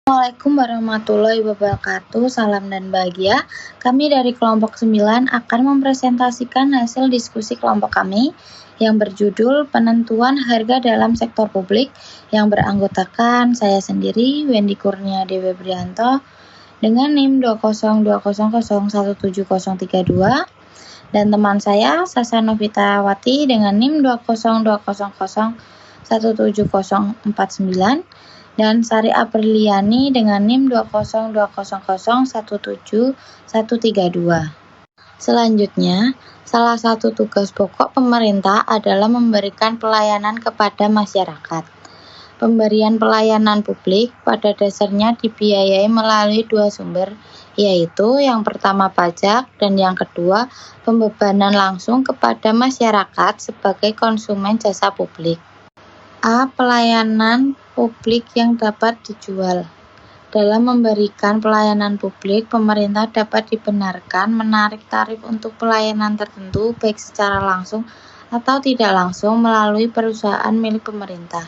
Assalamualaikum warahmatullahi wabarakatuh. Salam dan bahagia. Kami dari kelompok 9 akan mempresentasikan hasil diskusi kelompok kami yang berjudul Penentuan Harga dalam Sektor Publik yang beranggotakan saya sendiri, Wendy Kurnia Dewi Brianto, dengan NIM 20200170032 dan teman saya Sasa Novita Wati dengan NIM 20200170049 dan Sari Apriliani dengan NIM 20200170032. Selanjutnya, salah satu tugas pokok pemerintah adalah memberikan pelayanan kepada masyarakat. Pemberian pelayanan publik pada dasarnya dibiayai melalui dua sumber, yaitu yang pertama pajak dan yang kedua pembebanan langsung kepada masyarakat sebagai konsumen jasa publik. A. Pelayanan publik yang dapat dijual. Dalam memberikan pelayanan publik, pemerintah dapat dibenarkan menarik tarif untuk pelayanan tertentu baik secara langsung atau tidak langsung melalui perusahaan milik pemerintah.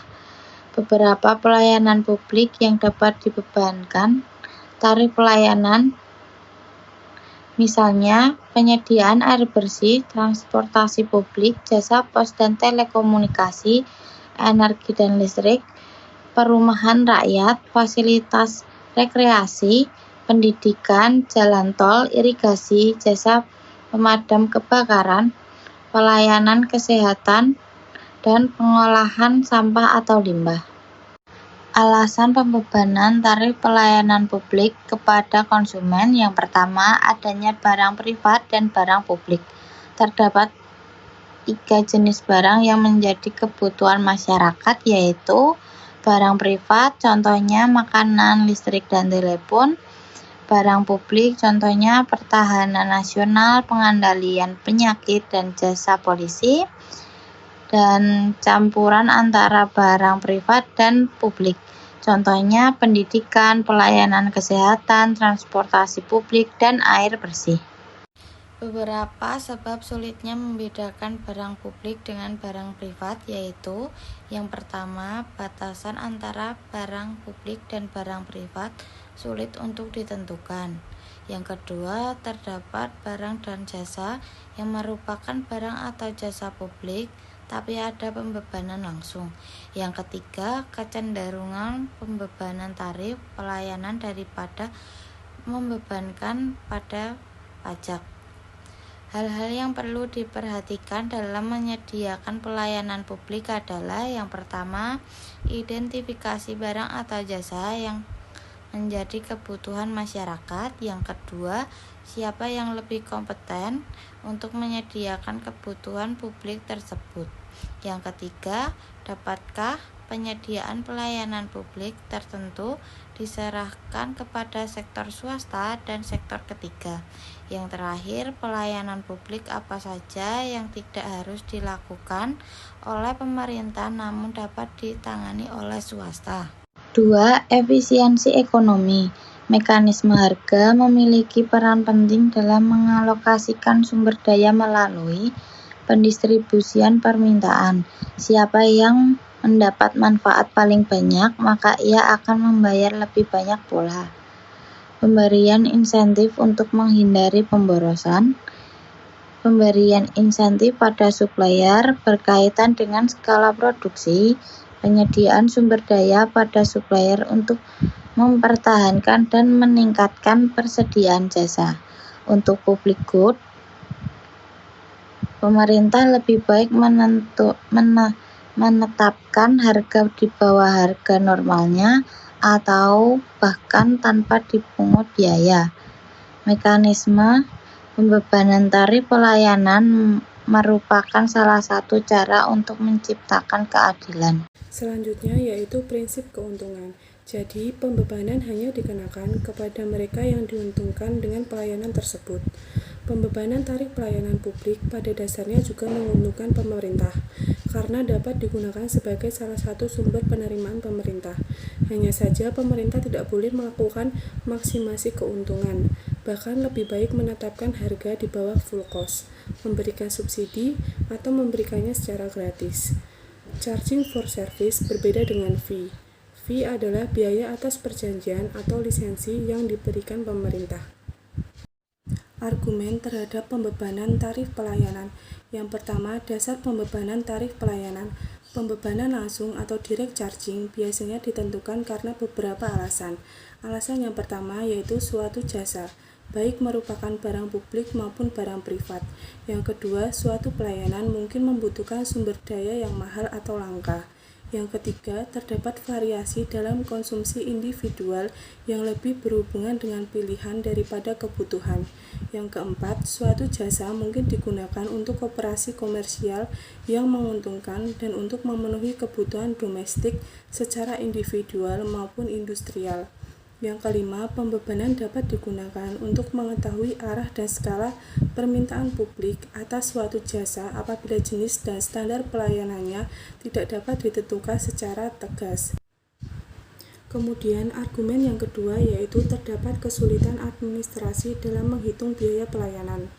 Beberapa pelayanan publik yang dapat dibebankan tarif pelayanan, misalnya penyediaan air bersih, transportasi publik, jasa pos dan telekomunikasi, energi dan listrik, perumahan rakyat, fasilitas rekreasi, pendidikan, jalan tol, irigasi, jasa pemadam kebakaran, pelayanan kesehatan, dan pengolahan sampah atau limbah. Alasan pembebanan tarif pelayanan publik kepada konsumen yang pertama, adanya barang privat dan barang publik. Terdapat 3 jenis barang yang menjadi kebutuhan masyarakat, yaitu barang privat, contohnya makanan, listrik, dan telepon. Barang publik, contohnya pertahanan nasional, pengendalian penyakit, dan jasa polisi. Dan campuran antara barang privat dan publik, contohnya pendidikan, pelayanan kesehatan, transportasi publik, dan air bersih. Beberapa sebab sulitnya membedakan barang publik dengan barang privat, yaitu yang pertama, batasan antara barang publik dan barang privat sulit untuk ditentukan. Yang kedua, terdapat barang dan jasa yang merupakan barang atau jasa publik tapi ada pembebanan langsung. Yang ketiga, kecenderungan pembebanan tarif pelayanan daripada membebankan pada pajak. Hal-hal yang perlu diperhatikan dalam menyediakan pelayanan publik adalah yang pertama, identifikasi barang atau jasa yang menjadi kebutuhan masyarakat. Yang kedua, siapa yang lebih kompeten untuk menyediakan kebutuhan publik tersebut. Yang ketiga, dapatkah penyediaan pelayanan publik tertentu diserahkan kepada sektor swasta dan sektor ketiga. Yang terakhir, pelayanan publik apa saja yang tidak harus dilakukan oleh pemerintah namun dapat ditangani oleh swasta. 2. Efisiensi ekonomi. Mekanisme harga memiliki peran penting dalam mengalokasikan sumber daya melalui pendistribusian permintaan. Siapa yang mendapat manfaat paling banyak, maka ia akan membayar lebih banyak pula. Pemberian insentif untuk menghindari pemborosan. Pemberian insentif pada supplier berkaitan dengan skala produksi, penyediaan sumber daya pada supplier untuk mempertahankan dan meningkatkan persediaan jasa. Untuk public good, pemerintah lebih baik menetapkan harga di bawah harga normalnya atau bahkan tanpa dipungut biaya. Mekanisme pembebanan tarif pelayanan merupakan salah satu cara untuk menciptakan keadilan. Selanjutnya yaitu prinsip keuntungan. Jadi, pembebanan hanya dikenakan kepada mereka yang diuntungkan dengan pelayanan tersebut. Pembebanan tarif pelayanan publik pada dasarnya juga menguntungkan pemerintah, karena dapat digunakan sebagai salah satu sumber penerimaan pemerintah. Hanya saja pemerintah tidak boleh melakukan maksimasi keuntungan, bahkan lebih baik menetapkan harga di bawah full cost, memberikan subsidi, atau memberikannya secara gratis. Charging for service berbeda dengan fee. Fee adalah biaya atas perjanjian atau lisensi yang diberikan pemerintah. Argumen terhadap pembebanan tarif pelayanan. Yang pertama, dasar pembebanan tarif pelayanan. Pembebanan langsung atau direct charging biasanya ditentukan karena beberapa alasan. Alasan yang pertama yaitu suatu jasa, baik merupakan barang publik maupun barang privat. Yang kedua, suatu pelayanan mungkin membutuhkan sumber daya yang mahal atau langka. Yang ketiga, terdapat variasi dalam konsumsi individual yang lebih berhubungan dengan pilihan daripada kebutuhan. Yang keempat, suatu jasa mungkin digunakan untuk operasi komersial yang menguntungkan dan untuk memenuhi kebutuhan domestik secara individual maupun industrial. Yang kelima, pembebanan dapat digunakan untuk mengetahui arah dan skala permintaan publik atas suatu jasa apabila jenis dan standar pelayanannya tidak dapat ditentukan secara tegas. Kemudian, argumen yang kedua yaitu terdapat kesulitan administrasi dalam menghitung biaya pelayanan.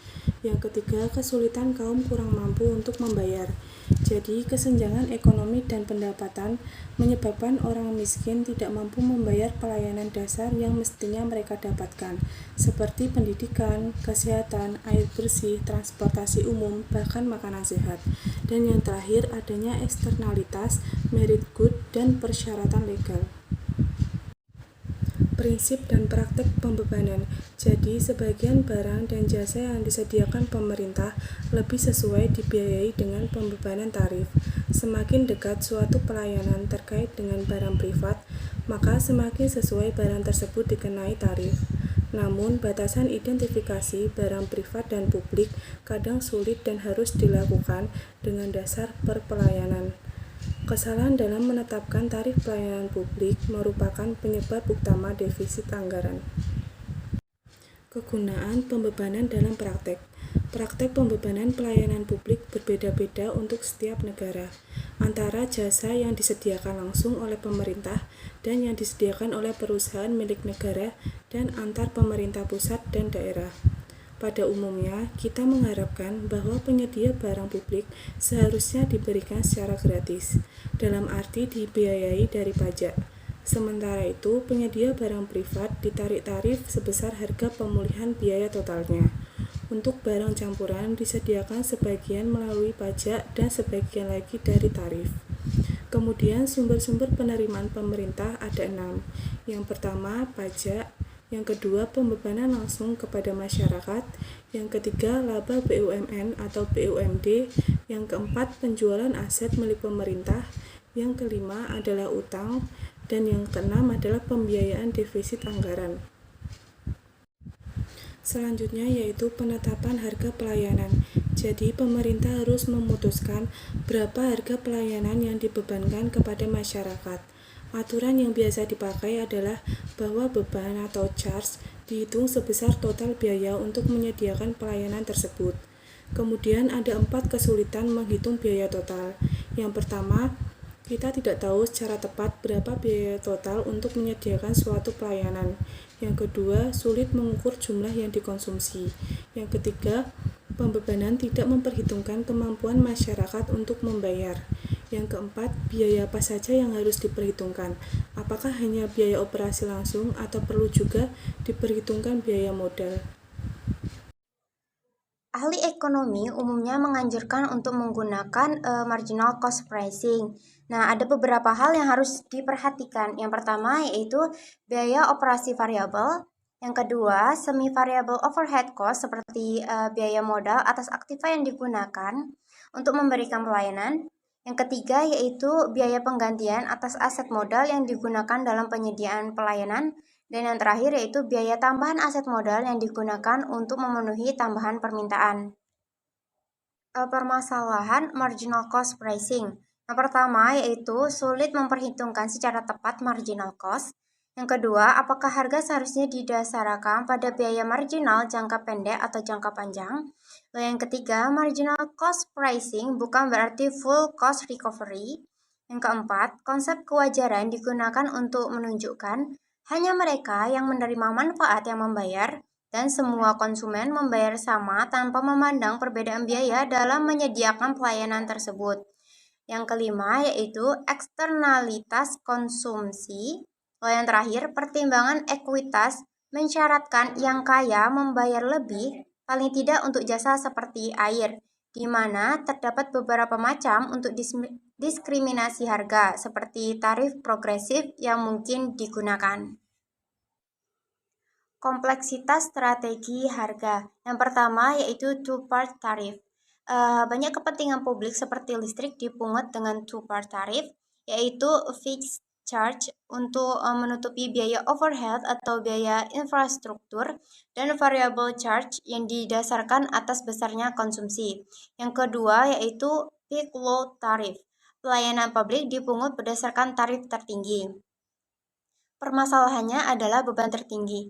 Yang ketiga, kesulitan kaum kurang mampu untuk membayar. Jadi, kesenjangan ekonomi dan pendapatan menyebabkan orang miskin tidak mampu membayar pelayanan dasar yang mestinya mereka dapatkan, seperti pendidikan, kesehatan, air bersih, transportasi umum, bahkan makanan sehat. Dan yang terakhir, adanya eksternalitas, merit good, dan persyaratan legal. Prinsip dan praktek pembebanan. Jadi, sebagian barang dan jasa yang disediakan pemerintah lebih sesuai dibiayai dengan pembebanan tarif. Semakin dekat suatu pelayanan terkait dengan barang privat, maka semakin sesuai barang tersebut dikenai tarif. Namun, batasan identifikasi barang privat dan publik kadang sulit dan harus dilakukan dengan dasar perpelayanan. Kesalahan dalam menetapkan tarif pelayanan publik merupakan penyebab utama defisit anggaran. Kegunaan pembebanan dalam praktek. Praktek pembebanan pelayanan publik berbeda-beda untuk setiap negara, antara jasa yang disediakan langsung oleh pemerintah dan yang disediakan oleh perusahaan milik negara dan antar pemerintah pusat dan daerah. Pada umumnya, kita mengharapkan bahwa penyedia barang publik seharusnya diberikan secara gratis, dalam arti dibiayai dari pajak. Sementara itu, penyedia barang privat ditarik tarif sebesar harga pemulihan biaya totalnya. Untuk barang campuran disediakan sebagian melalui pajak dan sebagian lagi dari tarif. Kemudian sumber-sumber penerimaan pemerintah ada 6. Yang pertama, pajak. Yang kedua, pembebanan langsung kepada masyarakat. Yang ketiga, laba BUMN atau BUMD. Yang keempat, penjualan aset milik pemerintah. Yang kelima adalah utang. Dan yang keenam adalah pembiayaan defisit anggaran. Selanjutnya yaitu penetapan harga pelayanan. Jadi, pemerintah harus memutuskan berapa harga pelayanan yang dibebankan kepada masyarakat. Aturan yang biasa dipakai adalah bahwa beban atau charge dihitung sebesar total biaya untuk menyediakan pelayanan tersebut. Kemudian ada 4 kesulitan menghitung biaya total. Yang pertama, kita tidak tahu secara tepat berapa biaya total untuk menyediakan suatu pelayanan. Yang kedua, sulit mengukur jumlah yang dikonsumsi. Yang ketiga, pembebanan tidak memperhitungkan kemampuan masyarakat untuk membayar. Yang keempat, biaya apa saja yang harus diperhitungkan? Apakah hanya biaya operasi langsung atau perlu juga diperhitungkan biaya modal? Ahli ekonomi umumnya menganjurkan untuk menggunakan marginal cost pricing. Nah, ada beberapa hal yang harus diperhatikan. Yang pertama yaitu biaya operasi variabel. Yang kedua, semi variable overhead cost seperti biaya modal atas aktiva yang digunakan untuk memberikan pelayanan. Yang ketiga yaitu biaya penggantian atas aset modal yang digunakan dalam penyediaan pelayanan. Dan yang terakhir yaitu biaya tambahan aset modal yang digunakan untuk memenuhi tambahan permintaan. Permasalahan marginal cost pricing. Yang pertama yaitu sulit memperhitungkan secara tepat marginal cost. Yang kedua, apakah harga seharusnya didasarkan pada biaya marginal jangka pendek atau jangka panjang? Lalu yang ketiga, marginal cost pricing bukan berarti full cost recovery. Yang keempat, konsep kewajaran digunakan untuk menunjukkan hanya mereka yang menerima manfaat yang membayar dan semua konsumen membayar sama tanpa memandang perbedaan biaya dalam menyediakan pelayanan tersebut. Yang kelima yaitu eksternalitas konsumsi. Lalu yang terakhir, pertimbangan ekuitas mensyaratkan yang kaya membayar lebih, paling tidak untuk jasa seperti air, di mana terdapat beberapa macam untuk diskriminasi harga, seperti tarif progresif yang mungkin digunakan. Kompleksitas strategi harga. Yang pertama yaitu two-part tarif. Banyak kepentingan publik seperti listrik dipungut dengan two-part tarif, yaitu fixed charge untuk menutupi biaya overhead atau biaya infrastruktur, dan variable charge yang didasarkan atas besarnya konsumsi. Yang kedua yaitu peak load tarif. Pelayanan publik dipungut berdasarkan tarif tertinggi. Permasalahannya adalah beban tertinggi,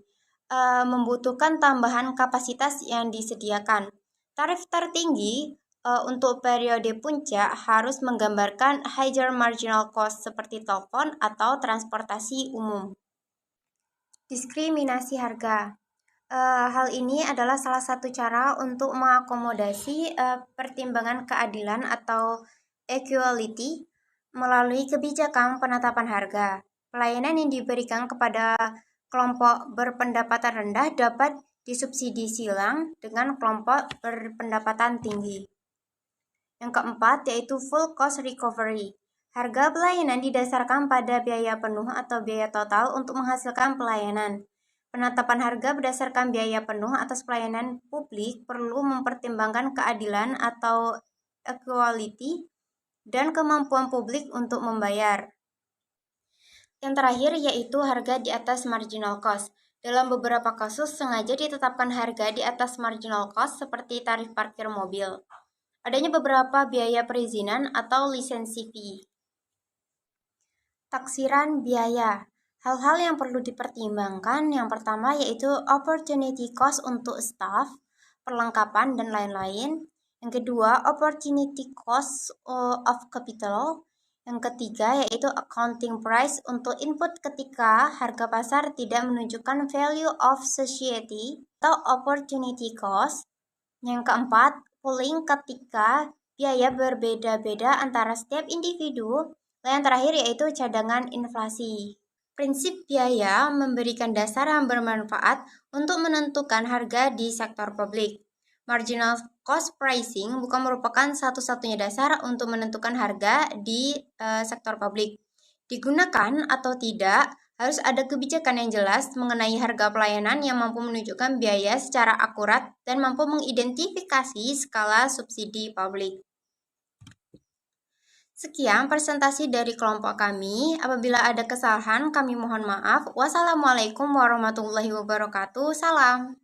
membutuhkan tambahan kapasitas yang disediakan. Tarif tertinggi untuk periode puncak harus menggambarkan higher marginal cost seperti telepon atau transportasi umum. Diskriminasi harga. Hal ini adalah salah satu cara untuk mengakomodasi pertimbangan keadilan atau equality melalui kebijakan penetapan harga. Pelayanan yang diberikan kepada kelompok berpendapatan rendah dapat disubsidi silang dengan kelompok berpendapatan tinggi. Yang keempat yaitu full cost recovery. Harga pelayanan didasarkan pada biaya penuh atau biaya total untuk menghasilkan pelayanan. Penetapan harga berdasarkan biaya penuh atas pelayanan publik perlu mempertimbangkan keadilan atau equality dan kemampuan publik untuk membayar. Yang terakhir yaitu harga di atas marginal cost. Dalam beberapa kasus sengaja ditetapkan harga di atas marginal cost seperti tarif parkir mobil. Adanya beberapa biaya perizinan atau lisensi fee. Taksiran biaya. Hal-hal yang perlu dipertimbangkan yang pertama yaitu opportunity cost untuk staff, perlengkapan, dan lain-lain. Yang kedua, opportunity cost of capital. Yang ketiga yaitu accounting price untuk input ketika harga pasar tidak menunjukkan value of society atau opportunity cost. Yang keempat, pooling ketika biaya berbeda-beda antara setiap individu. Yang terakhir yaitu cadangan inflasi. Prinsip biaya memberikan dasar yang bermanfaat untuk menentukan harga di sektor publik. Marginal cost pricing bukan merupakan satu-satunya dasar untuk menentukan harga di sektor publik. Digunakan atau tidak, harus ada kebijakan yang jelas mengenai harga pelayanan yang mampu menunjukkan biaya secara akurat dan mampu mengidentifikasi skala subsidi publik. Sekian presentasi dari kelompok kami. Apabila ada kesalahan, kami mohon maaf. Wassalamualaikum warahmatullahi wabarakatuh. Salam.